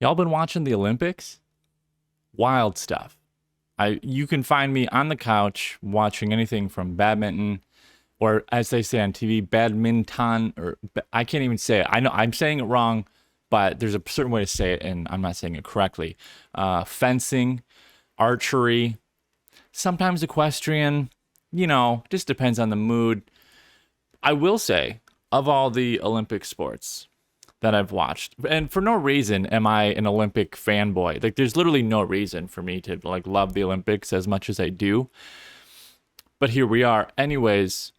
Y'all been watching the Olympics? Wild stuff. You can find me on the couch watching anything from badminton, or as they say on TV, badminton, or I can't even say it. I know I'm saying it wrong, but there's a certain way to say it, and I'm not saying it correctly. Fencing, archery, sometimes equestrian. Just depends on the mood. I will say, of all the Olympic sports that I've watched, and for no reason am I an Olympic fanboy. Like, there's literally no reason for me to like love the Olympics as much as I do. But here we are. Anyways,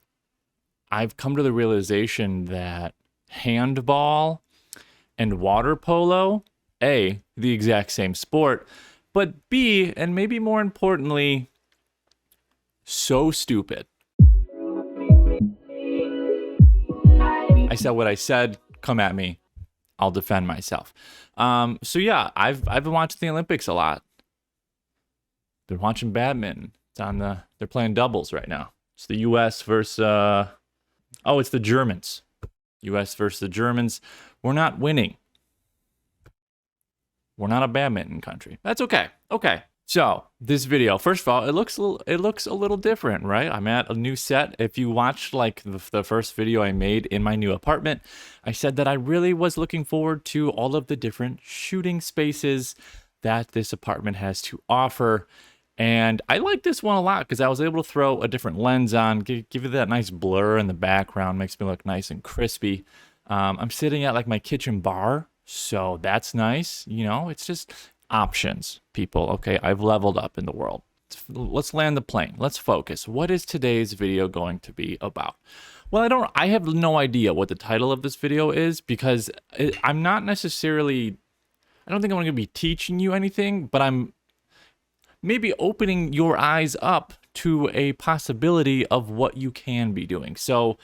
I've come to the realization that handball and water polo, A, the exact same sport, but B, and maybe more importantly, so stupid. I said what I said. Come at me. I'll defend myself. So yeah, I've been watching the Olympics a lot. Been watching badminton. They're playing doubles right now. It's the U.S. versus it's the Germans. U.S. versus the Germans. We're not winning. We're not a badminton country. That's okay. Okay. So this video, first of all, it looks a little different, right? I'm at a new set. If you watched like the first video I made in my new apartment, I said that I really was looking forward to all of the different shooting spaces that this apartment has to offer. And I like this one a lot because I was able to throw a different lens on, give it that nice blur in the background, makes me look nice and crispy. I'm sitting at like my kitchen bar, so that's nice. It's just options, people. Okay, I've leveled up in the world. Let's land the plane. Let's focus. What is today's video going to be about? Well, I have no idea what the title of this video is because I'm not necessarily, I don't think I'm going to be teaching you anything, but I'm maybe opening your eyes up to a possibility of what you can be doing. So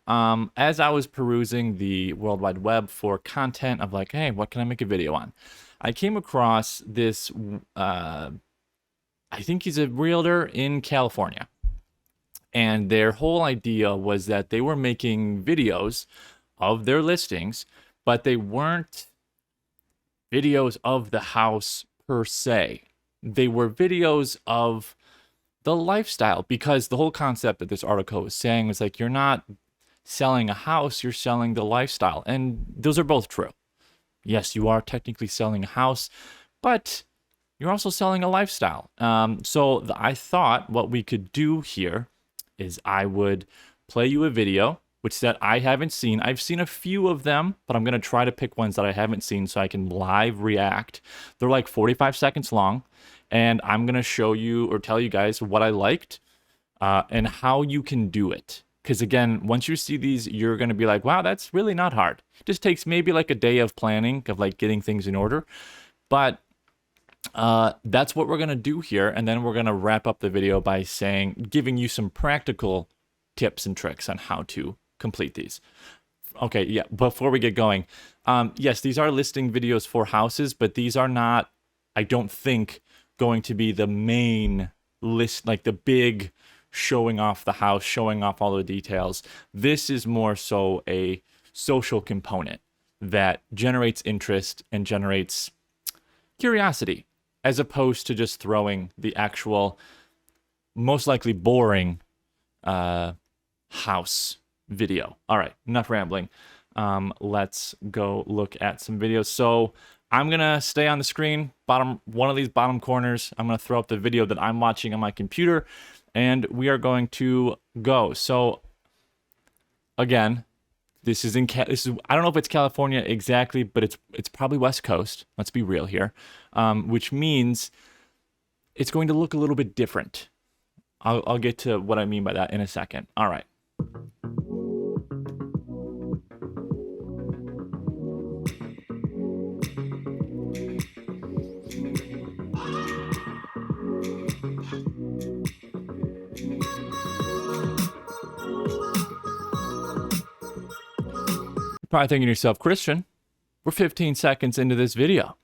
as I was perusing the World Wide Web for content of like, hey, what can I make a video on? I came across this, I think he's a realtor in California. And their whole idea was that they were making videos of their listings, but they weren't videos of the house per se. They were videos of the lifestyle, because the whole concept that this article was saying was like, you're not selling a house, you're selling the lifestyle. And those are both true. Yes, you are technically selling a house, but you're also selling a lifestyle. So I thought what we could do here is I would play you a video, which that I haven't seen. I've seen a few of them, but I'm going to try to pick ones that I haven't seen so I can live react. They're like 45 seconds long, and I'm going to show you or tell you guys what I liked and how you can do it. Because again, once you see these, you're going to be like, wow, that's really not hard. It just takes maybe like a day of planning, of like getting things in order. But that's what we're going to do here. And then we're going to wrap up the video by giving you some practical tips and tricks on how to complete these. Okay, yeah, before we get going, yes, these are listing videos for houses, but these are not, I don't think, going to be the main list, like the big showing off the house, showing off all the details. This is more so a social component that generates interest and generates curiosity, as opposed to just throwing the actual, most likely boring house video. All right, enough rambling. Let's go look at some videos. So I'm going to stay on the screen, one of these bottom corners. I'm going to throw up the video that I'm watching on my computer, and we are going to go. So again, this is I don't know if it's California exactly, but it's probably West Coast. Let's be real here. Which means it's going to look a little bit different. I'll get to what I mean by that in a second. All right. Probably thinking to yourself, Christian, we're 15 seconds into this video.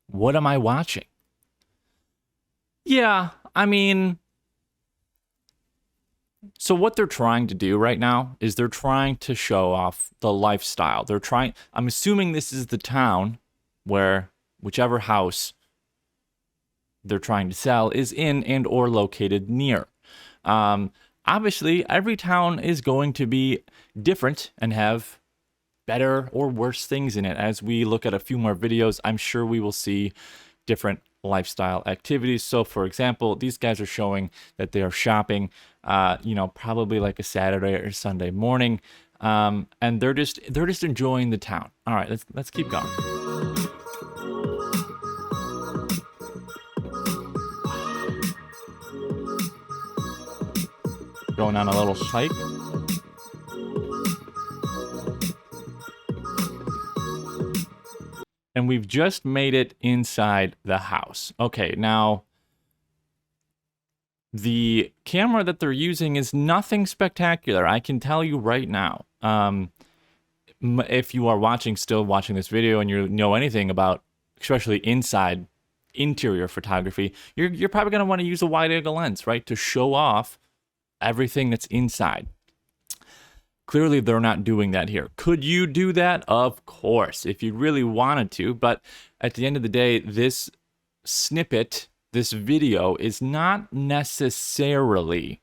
What am I watching? Yeah, I mean, so what they're trying to do right now is they're trying to show off the lifestyle. I'm assuming this is the town where whichever house they're trying to sell is in and or located near. Obviously, every town is going to be different and have better or worse things in it. As we look at a few more videos, I'm sure we will see different lifestyle activities. So for example, these guys are showing that they are shopping, probably like a Saturday or Sunday morning. And they're just enjoying the town. All right, let's keep going. Going on a little hike. And we've just made it inside the house. Okay, now the camera that they're using is nothing spectacular. I can tell you right now. If you are still watching this video and you know anything about, especially inside interior photography, you're probably going to want to use a wide angle lens, right? To show off everything that's inside. Clearly, they're not doing that here. Could you do that? Of course, if you really wanted to. But at the end of the day, this snippet, this video is not necessarily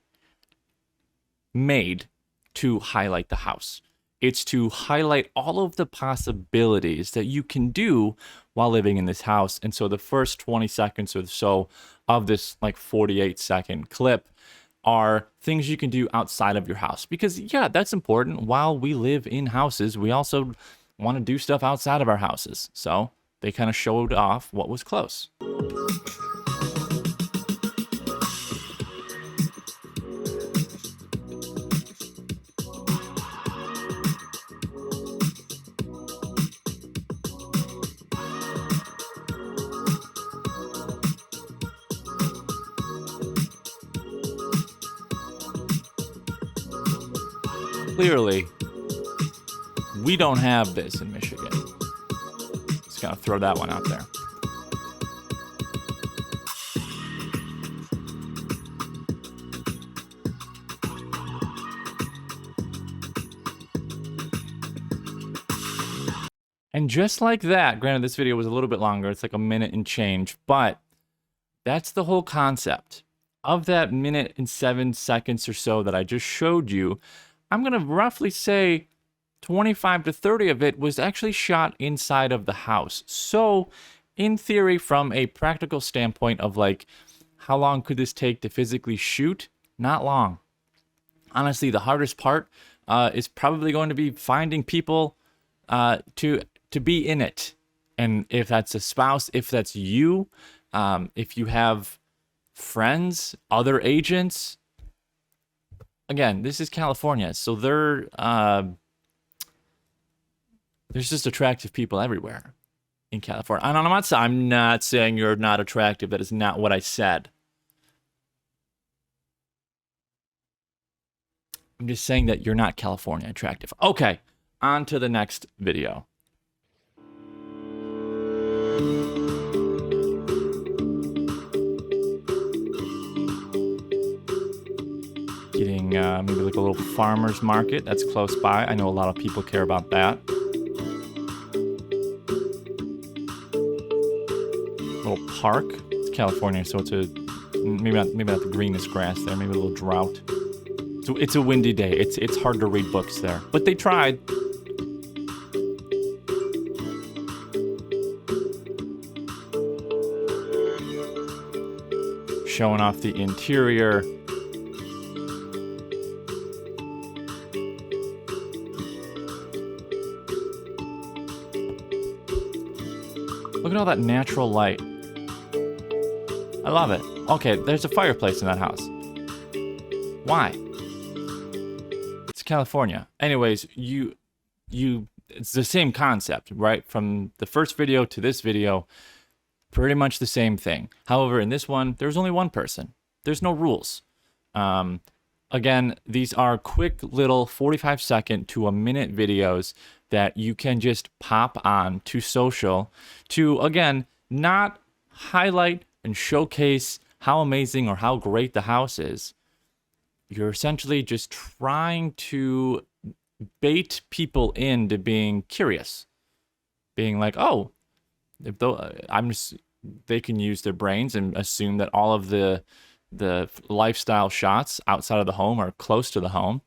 made to highlight the house. It's to highlight all of the possibilities that you can do while living in this house. And so the first 20 seconds or so of this like 48-second clip are things you can do outside of your house. Because yeah, that's important. While we live in houses, we also want to do stuff outside of our houses. So they kind of showed off what was close. Clearly, we don't have this in Michigan. Just gonna throw that one out there. And just like that, granted this video was a little bit longer, it's like a minute and change, but that's the whole concept. Of that minute and 7 seconds or so that I just showed you, I'm going to roughly say 25 to 30 of it was actually shot inside of the house. So, in theory, from a practical standpoint of like, how long could this take to physically shoot? Not long. Honestly, the hardest part is probably going to be finding people to be in it. And if that's a spouse, if that's you, if you have friends, other agents. Again, this is California, so there's just attractive people everywhere in California. And I'm not saying you're not attractive. That is not what I said. I'm just saying that you're not California attractive. Okay, on to the next video. Getting maybe like a little farmer's market that's close by. I know a lot of people care about that. Little park. It's California, so it's maybe not the greenest grass there. Maybe a little drought. So it's a windy day. It's hard to read books there, but they tried. Showing off the interior. Look at all that natural light. I love it. Okay, there's a fireplace in that house. Why? It's California. Anyways, it's the same concept, right? From the first video to this video, pretty much the same thing. However, in this one, there's only one person. There's no rules. Again, these are quick little 45-second to a minute videos that you can just pop on to social to, again, not highlight and showcase how amazing or how great the house is. You're essentially just trying to bait people into being curious. Being like, oh, if though I'm just, they can use their brains and assume that all of the lifestyle shots outside of the home are close to the home.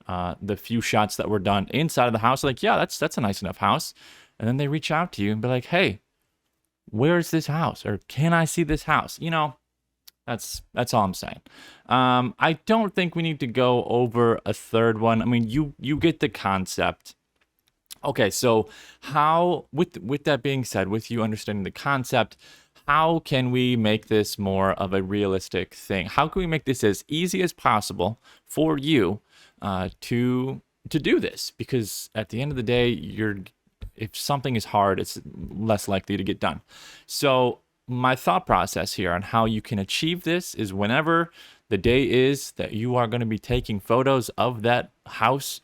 The few shots that were done inside of the house, like, yeah, that's a nice enough house. And then they reach out to you and be like, hey, where's this house? Or can I see this house? You know, that's all I'm saying. I don't think we need to go over a third one. I mean, you get the concept. Okay, so how, with that being said, with you understanding the concept, how can we make this more of a realistic thing? How can we make this as easy as possible for you to do this? Because at the end of the day, if something is hard, it's less likely to get done. So my thought process here on how you can achieve this is whenever the day is that you are going to be taking photos of that house.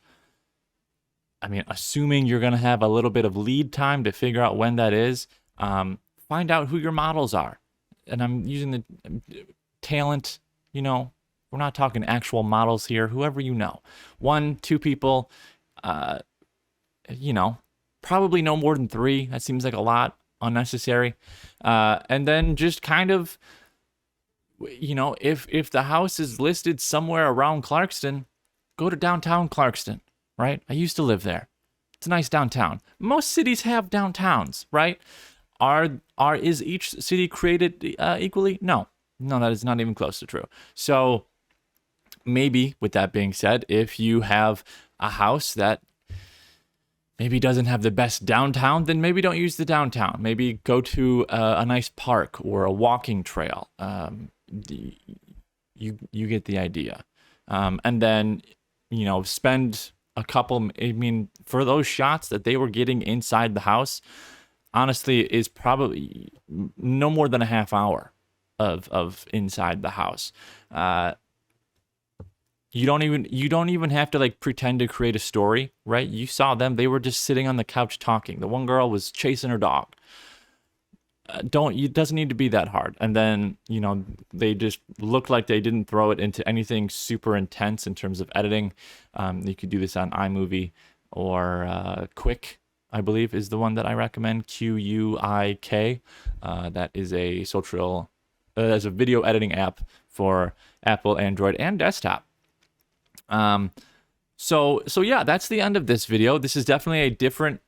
I mean, assuming you're going to have a little bit of lead time to figure out when that is, find out who your models are. And I'm using the talent, you know, we're not talking actual models here, whoever you know. 1, 2 people, you know, probably no more than 3. That seems like a lot, unnecessary. And then just kind of, you know, if the house is listed somewhere around Clarkston, go to downtown Clarkston. Right? I used to live there. It's a nice downtown. Most cities have downtowns, right? Is each city created equally? No, that is not even close to true. So maybe, with that being said, if you have a house that maybe doesn't have the best downtown, then maybe don't use the downtown. Maybe go to a nice park or a walking trail. You get the idea. And then, you know, spend a couple, I mean, for those shots that they were getting inside the house, honestly, is probably no more than a half hour of inside the house. You don't even have to like pretend to create a story, right? You saw them, they were just sitting on the couch talking. The one girl was chasing her dog. It doesn't need to be that hard. And then, you know, they just looked like they didn't throw it into anything super intense in terms of editing. You could do this on iMovie or Quick, I believe, is the one that I recommend. Quik. That is a as a video editing app for Apple, Android, and desktop. So yeah, that's the end of this video. This is definitely a different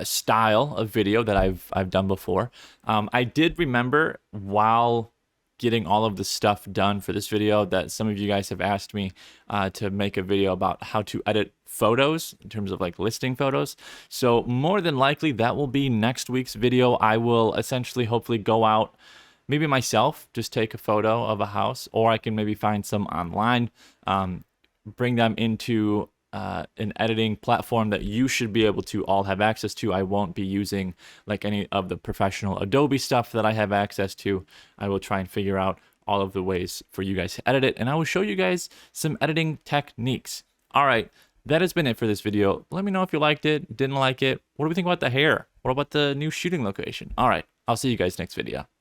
style of video that I've done before. I did remember while getting all of the stuff done for this video that some of you guys have asked me to make a video about how to edit photos in terms of like listing photos. So more than likely that will be next week's video. I will essentially hopefully go out, maybe myself, just take a photo of a house, or I can maybe find some online, bring them into an editing platform that you should be able to all have access to. I won't be using like any of the professional Adobe stuff that I have access to. I will try and figure out all of the ways for you guys to edit it, and I will show you guys some editing techniques. All right, that has been it for this video. Let me know if you liked it, didn't like it. What do we think about the hair? What about the new shooting location? All right, I'll see you guys next video.